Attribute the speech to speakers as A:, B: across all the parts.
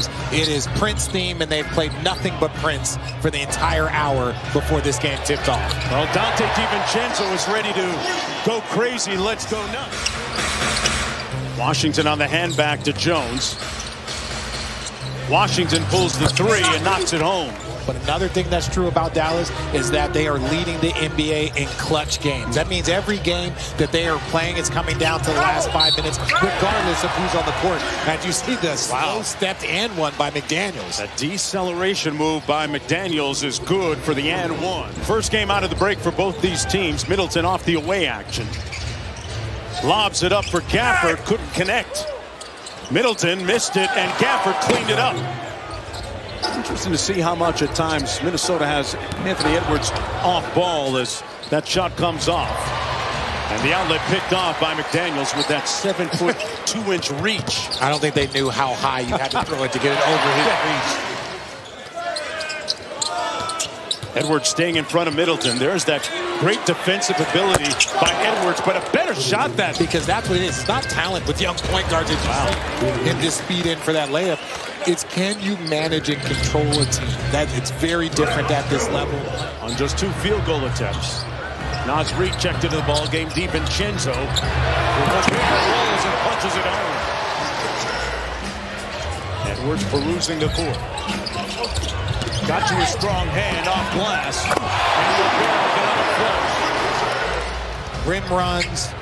A: Timberwolves. It is Prince theme, and they've played nothing but Prince for the entire hour before this game tipped off.
B: Well, Dante DiVincenzo is ready to go crazy. Let's go nuts. Washington on the hand back to Jones. Washington pulls the three and knocks it home.
A: But another thing that's true about Dallas is that they are leading the NBA in clutch games. That means every game that they are playing is coming down to the last 5 minutes, regardless of who's on the court. And you see the slow stepped and one by McDaniels.
B: A deceleration move by McDaniels is good for the and one. First game out of the break for both these teams. Middleton off the away action. Lobs it up for Gafford, couldn't connect. Middleton missed it, and Gafford cleaned it up. Interesting to see how much at times Minnesota has Anthony Edwards off ball as that shot comes off. And the outlet picked off by McDaniels with that 7-foot 2-inch reach.
A: I don't think they knew how high you had to throw it to get it over his reach.
B: Edwards staying in front of Middleton. There's that great defensive ability by Edwards, but a better shot that.
A: Because that's what it is. It's not talent with young point guards. It's him just speed in for that layup. It's can you manage and control a team. It's very different at this level.
B: On just 2 field goal attempts. Nas Reed checked into the ball game. DiVincenzo rolls and punches it home. Edwards perusing the court. Got to his strong hand off glass. And
A: rim runs,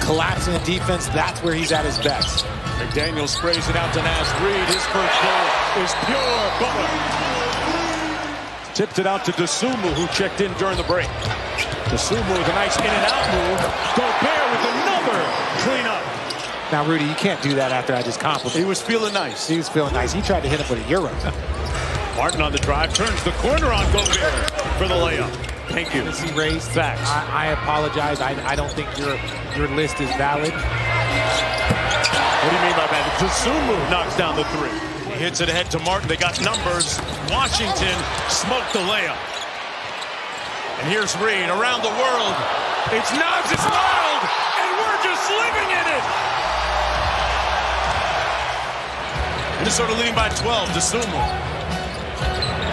A: collapsing in defense, that's where he's at his best.
B: McDaniel sprays it out to Nas Reed. His first goal is pure butter. Tipped it out to Dosunmu, who checked in during the break. Dosunmu with a nice in and out move. Gobert with another cleanup.
A: Now, Rudy, you can't do that after I just complimented.
B: He was feeling nice.
A: He was feeling nice. He tried to hit him with a euro.
B: Martin on the drive, turns the corner on Gobert for the layup. Thank you.
A: He raised.
B: Facts.
A: I apologize. I don't think your list is valid.
B: What do you mean by that? Dosunmu knocks down the three. He hits it ahead to Martin. They got numbers. Washington smoked the layup. And here's Reed around the world. It's Nas, it's wild, and we're just living in it. Minnesota leading by 12. Dosunmu.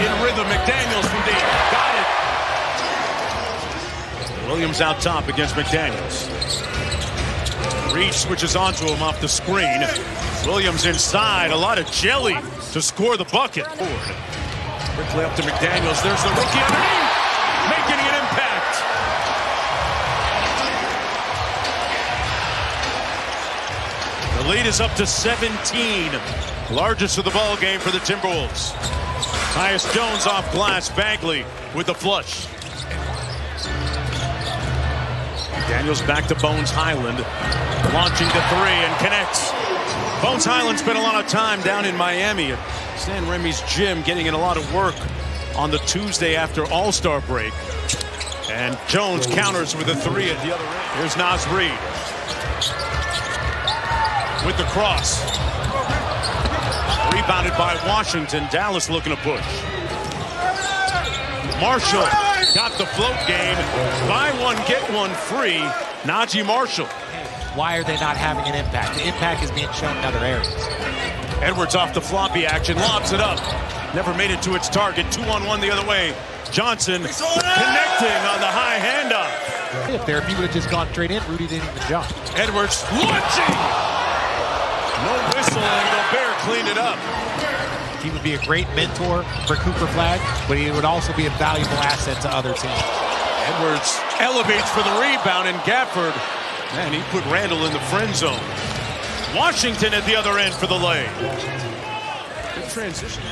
B: In rhythm, McDaniels from deep. Got it. Williams out top against McDaniels. Reed switches onto him off the screen. Williams inside. A lot of jelly to score the bucket. Quickly up to McDaniels. There's the rookie underneath. Making an impact. The lead is up to 17. Largest of the ball game for the Timberwolves. Tyus Jones off glass. Bagley with the flush. Daniels back to Bones Highland. Launching the three and connects. Bones Highland spent a lot of time down in Miami at San Remi's gym getting in a lot of work on the Tuesday after All-Star break. And Jones counters with a three at the other end. Here's Nas Reed with the cross. Rebounded by Washington. Dallas looking to push. Marshall got the float game. Buy one, get one free. Najee Marshall.
A: Why are they not having an impact? The impact is being shown in other areas.
B: Edwards off the floppy action. Lobs it up. Never made it to its target. 2-on-1 the other way. Johnson connecting on the high handoff.
A: If he would have just gone straight in, Rudy didn't even jump.
B: Edwards launching. No whistle, and Gobert cleaned it up.
A: He would be a great mentor for Cooper Flag, but he would also be a valuable asset to other teams.
B: Edwards elevates for the rebound, and Gafford, man, he put Randall in the friend zone. Washington at the other end for the lay. Good transition.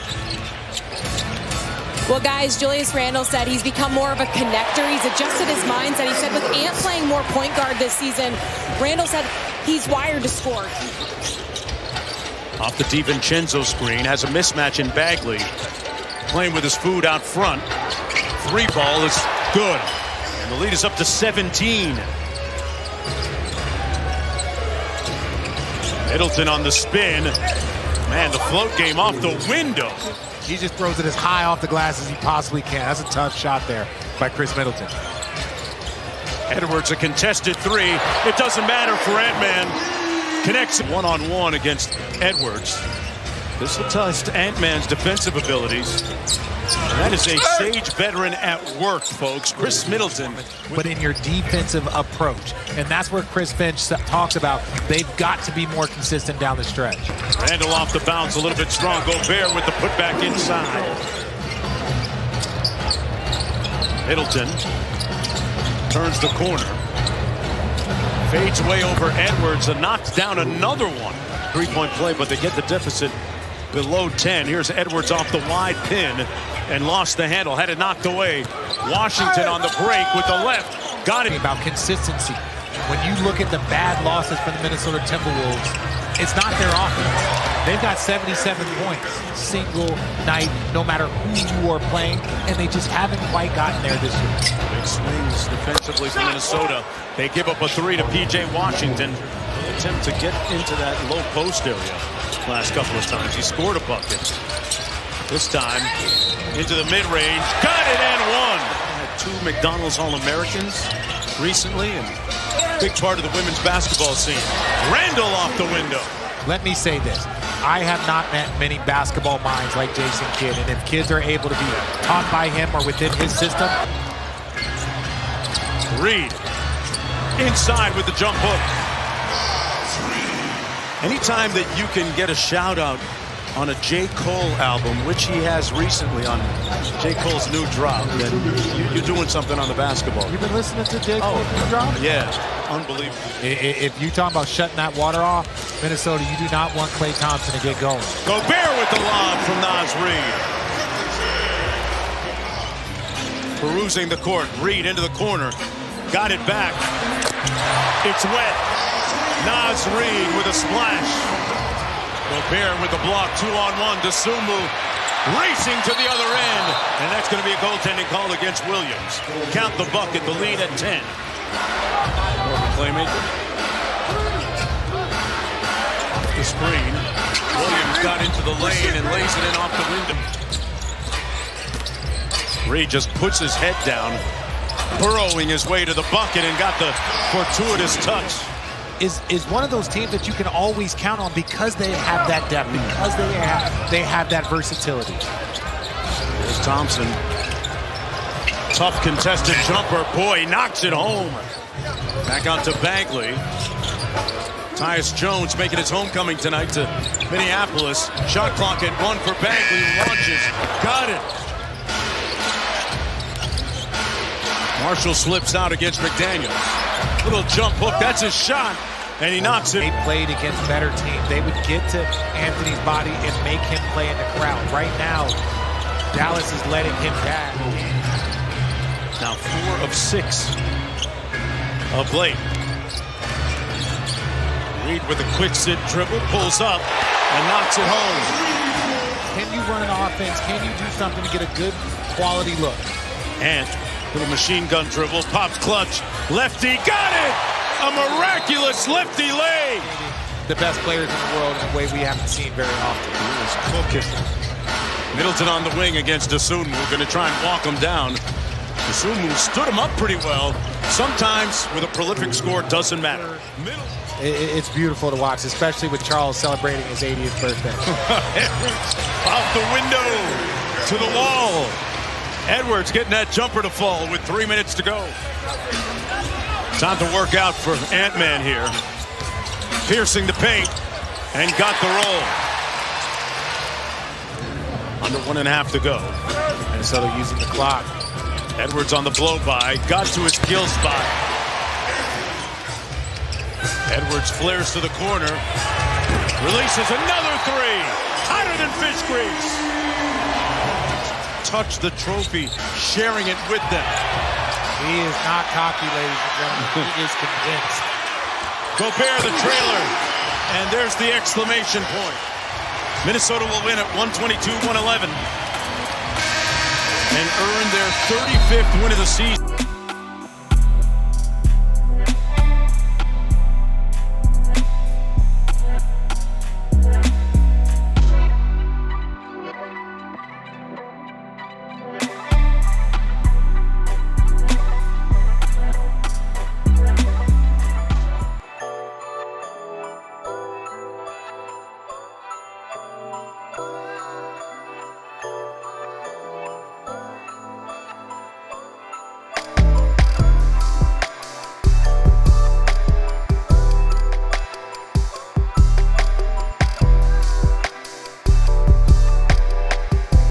C: Well, guys, Julius Randle said he's become more of a connector. He's adjusted his mindset. He said with Ant playing more point guard this season, Randle said he's wired to score.
B: Off the DiVincenzo screen, has a mismatch in Bagley. Playing with his food out front. Three ball is good. And the lead is up to 17. Middleton on the spin. Man, the float game off the window.
A: He just throws it as high off the glass as he possibly can. That's a tough shot there by Chris Middleton.
B: Edwards, a contested three. It doesn't matter for Ant-Man. Connects one-on-one against Edwards. This will test Ant-Man's defensive abilities. And that is a Sage veteran at work, folks. Chris Middleton.
A: But in your defensive approach. And that's where Chris Finch talks about they've got to be more consistent down the stretch.
B: Randall off the bounce, a little bit strong. Gobert with the putback inside. Middleton turns the corner. Fades away over Edwards and knocks down another one. Three-point play, but they get the deficit below 10. Here's Edwards off the wide pin and lost the handle. Had it knocked away. Washington on the break with the left. Got it.
A: About consistency. When you look at the bad losses for the Minnesota Timberwolves, it's not their offense. They've got 77 points single night, no matter who you are playing, and they just haven't quite gotten there this year.
B: Big swings defensively from Minnesota. They give up a three to P.J. Washington. Attempt to get into that low post area last couple of times. He scored a bucket. This time into the mid-range. Got it and one. Had two McDonald's All-Americans recently and big part of the women's basketball scene. Randall off the window.
A: Let me say this. I have not met many basketball minds like Jason Kidd, and if kids are able to be taught by him or within his system.
B: Reed inside with the jump hook. Anytime that you can get a shout out on a J. Cole album, which he has recently on J. Cole's new drop, then you're doing something on the basketball.
A: You've been listening to J. Cole's new drop?
B: Yeah, unbelievable.
A: If you talk about shutting that water off, Minnesota, you do not want Klay Thompson to get going.
B: Gobert with the lob from Naz Reid. Perusing the court, Reid into the corner, got it back. It's wet. Naz Reid with a splash. Gobert with the block, 2-on-1. Dosunmu racing to the other end. And that's going to be a goaltending call against Williams. Count the bucket, the lead at 10. Playmaker. The screen. Williams got into the lane and lays it in off the window. Reid just puts his head down, burrowing his way to the bucket and got the fortuitous touch.
A: Is one of those teams that you can always count on because they have that depth, because they have that versatility.
B: There's Thompson. Tough contested jumper. Boy, he knocks it home. Back out to Bagley. Tyus Jones making his homecoming tonight to Minneapolis. Shot clock at 1 for Bagley. Launches. Got it. Marshall slips out against McDaniels. Little jump hook, that's his shot, and he knocks it.
A: They played against better teams. They would get to Anthony's body and make him play in the crowd. Right now, Dallas is letting him back.
B: Now 4 of 6 of late. Reid with a quick sit dribble, pulls up, and knocks it home.
A: Can you run an offense? Can you do something to get a good quality look?
B: And little machine gun dribble, pops clutch, lefty, got it! A miraculous lefty leg!
A: The best players in the world in a way we haven't seen very often.
B: He was cooking. Middleton on the wing against Dosunmu. We're going to try and walk him down. Dosunmu stood him up pretty well. Sometimes with a prolific score, it doesn't matter.
A: It's beautiful to watch, especially with Charles celebrating his 80th birthday.
B: Out the window to the wall. Edwards getting that jumper to fall with 3 minutes to go. Time to work out for Ant-Man here. Piercing the paint and got the roll. Under 1.5 to go.
A: Minnesota using the clock.
B: Edwards on the blow-by. Got to his kill spot. Edwards flares to the corner. Releases another three. Hotter than fish grease. Touch the trophy, sharing it with them.
A: He is not cocky, ladies and gentlemen. He is convinced.
B: Gobert the trailer, and there's the exclamation point. Minnesota will win at 122-111 and earn their 35th win of the season.